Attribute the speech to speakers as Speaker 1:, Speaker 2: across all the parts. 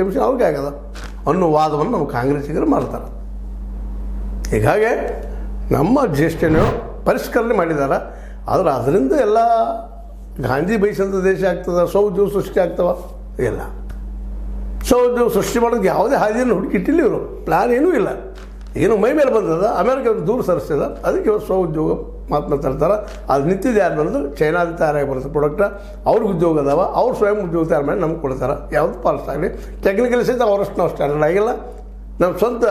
Speaker 1: ಅವ್ರಿಗೆ ಆಗದ ಅನ್ನೋ ವಾದವನ್ನು ನಮ್ಮ ಕಾಂಗ್ರೆಸ್ಸಿಗರು ಮಾಡ್ತಾರೆ. ಹೀಗಾಗಿ ನಮ್ಮ ಜ್ಯೇಷ್ಠನೋ ಪರಿಷ್ಕರಣೆ ಮಾಡಿದ್ದಾರೆ. ಆದರೆ ಅದರಿಂದ ಎಲ್ಲ ಗಾಂಧಿ ಬಯಸಿದಂಥ ದೇಶ ಆಗ್ತದೆ, ಸ್ವಉದ್ಯೋಗ ಸೃಷ್ಟಿ ಆಗ್ತವ? ಇಲ್ಲ. ಸ್ವಉದ್ಯೋಗ ಸೃಷ್ಟಿ ಮಾಡೋದಕ್ಕೆ ಯಾವುದೇ ಹಾದಿಯನ್ನು ಹುಡುಕಿಟ್ಟಿಲ್ಲ ಇವರು. ಪ್ಲ್ಯಾನ್ ಏನೂ ಇಲ್ಲ. ಏನು ಮೈ ಮೇಲೆ ಬಂದದ, ಅಮೇರಿಕ ದೂರ ಸರಿಸ್ತದ, ಅದಕ್ಕೆ ಇವರು ಸ್ವಉದ್ಯೋಗ ಮಾತನಾಡ್ತಾರೆ. ಅದು ನಿಂತಿದ್ದು ಯಾರು ಬಂದು ಚೈನಾದ ತಯಾರಾಗಿ ಬರುತ್ತೆ ಪ್ರಾಡಕ್ಟ, ಅವ್ರಿಗೆ ಉದ್ಯೋಗ ಅದಾವ, ಅವ್ರು ಸ್ವಯಂ ಉದ್ಯೋಗ ತಯಾರು ಮಾಡಿ ನಮ್ಗೆ ಕೊಡ್ತಾರೆ. ಯಾವುದು ಫಾಲ್ಸ್ ಆಗಲಿ, ಟೆಕ್ನಿಕಲ್ ಸಹಿತ ಅವರಷ್ಟು ನಾವು ಸ್ಟ್ಯಾಂಡರ್ಡ್ ಆಗಿಲ್ಲ. ನಮ್ಮ ಸ್ವಂತ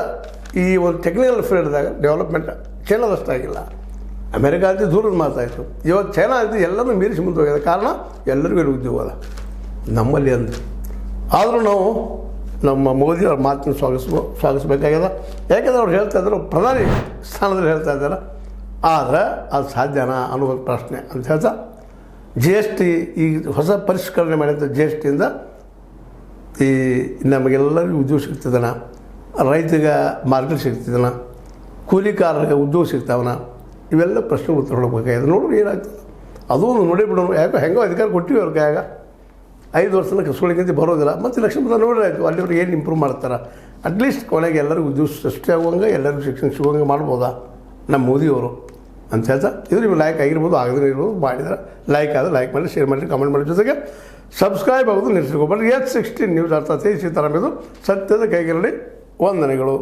Speaker 1: ಈ ಒಂದು ಟೆಕ್ನಿಕಲ್ ಫೀಲ್ಡ್ದಾಗ ಡೆವಲಪ್ಮೆಂಟ್ ಚೈನಾದಷ್ಟು ಆಗಿಲ್ಲ. ಅಮೇರಿಕ ಅಂತ ದೂರದ ಮಾತಾಯಿತು. ಇವತ್ತು ಚೈನಾ ಅಂತ ಎಲ್ಲರೂ ಮೀರಿಸಿ ಮುಂದೆ ಹೋಗಿದೆ. ಕಾರಣ ಎಲ್ಲರಿಗೂ ಇಲ್ಲಿ ಉದ್ಯೋಗ ಅದ, ನಮ್ಮಲ್ಲಿ ಅಂದು. ಆದರೂ ನಾವು ನಮ್ಮ ಮೋದಿ ಅವ್ರ ಮಾತನ್ನು ಸ್ವಾಗತಿಸಬೇಕಾಗ್ಯದ. ಯಾಕೆಂದ್ರೆ ಅವ್ರು ಹೇಳ್ತಾ ಇದ್ದಾರೆ, ಪ್ರಧಾನಿ ಸ್ಥಾನದಲ್ಲಿ ಹೇಳ್ತಾ ಇದ್ದಾರೆ. ಆದರೆ ಅದು ಸಾಧ್ಯನಾ ಅನ್ನೋ ಪ್ರಶ್ನೆ ಅಂತ ಹೇಳ್ತಾ, GST ಈ ಹೊಸ ಪರಿಷ್ಕರಣೆ ಮಾಡಿದ GSTಯಿಂದ ಈ ನಮಗೆಲ್ಲರಿಗೂ ಉದ್ಯೋಗ ಸಿಗ್ತದನ, ರೈತಗೆ ಮಾರ್ಕೆಟ್ ಸಿಗ್ತಿದ್ದಾನ, ಕೂಲಿಕಾರರಿಗೆ ಉದ್ಯೋಗ ಸಿಗ್ತಾವನ, ಇವೆಲ್ಲ ಪ್ರಶ್ನೆ ಉತ್ತರ ಕೊಡಬೇಕಾಗಿದೆ. ನೋಡ್ರಿ ಏನಾಗ್ತದೆ ಅದು ನೋಡಿ ಬಿಡೋಣ. ಯಾಕೋ ಹೆಂಗೋ ಅಧಿಕಾರ ಕೊಟ್ಟಿವಿ ಅವ್ರಿಗೆ. ಆಗ 5 ವರ್ಷನ ಕಸ್ಕೊಳ್ಳಿಕ್ಕಂತ ಬರೋದಿಲ್ಲ. ಮತ್ತು ಲಕ್ಷ ನೋಡ್ರಿ ಆಯಿತು, ಅಲ್ಲಿವ್ರಿಗೆ ಏನು ಇಂಪ್ರೂವ್ ಮಾಡ್ತಾರೆ. ಅಟ್ಲೀಸ್ಟ್ ಕೊನೆಗೆ ಎಲ್ಲರಿಗೂ ಉದ್ಯೋಗ ಸೃಷ್ಟಿ ಆಗುವಂಗೆ, ಎಲ್ಲರಿಗೂ ಶಿಕ್ಷಣ ಸಿಗುವಂಗೆ ಮಾಡ್ಬೋದಾ ನಮ್ಮ ಮೋದಿಯವರು ಅಂತ ಹೇಳ್ತಾ. ಇದು ನಿಮ್ಗೆ ಲೈಕ್ ಆಗಿರ್ಬೋದು, ಆಗದೇ ಇರ್ಬೋದು. ಮಾಡಿದ್ರೆ ಲೈಕ್ ಆದರೆ ಲೈಕ್ ಮಾಡಿ, ಶೇರ್ ಮಾಡಿ, ಕಮೆಂಟ್ ಮಾಡಿ. ಜೊತೆಗೆ ಸಬ್ಸ್ಕ್ರೈಬ್ ಆಗೋದು ನಿಲ್ಲಿಸ್ಕೋಬೇಡ್ರಿ. H16 ನ್ಯೂಸ್ ಅರ್ಥಾತ್ ಸೀತಾರಾಮ್ ಇದು ಸತ್ಯದ ಕೈಗಳಲ್ಲಿ ವಂದನೆಗಳು.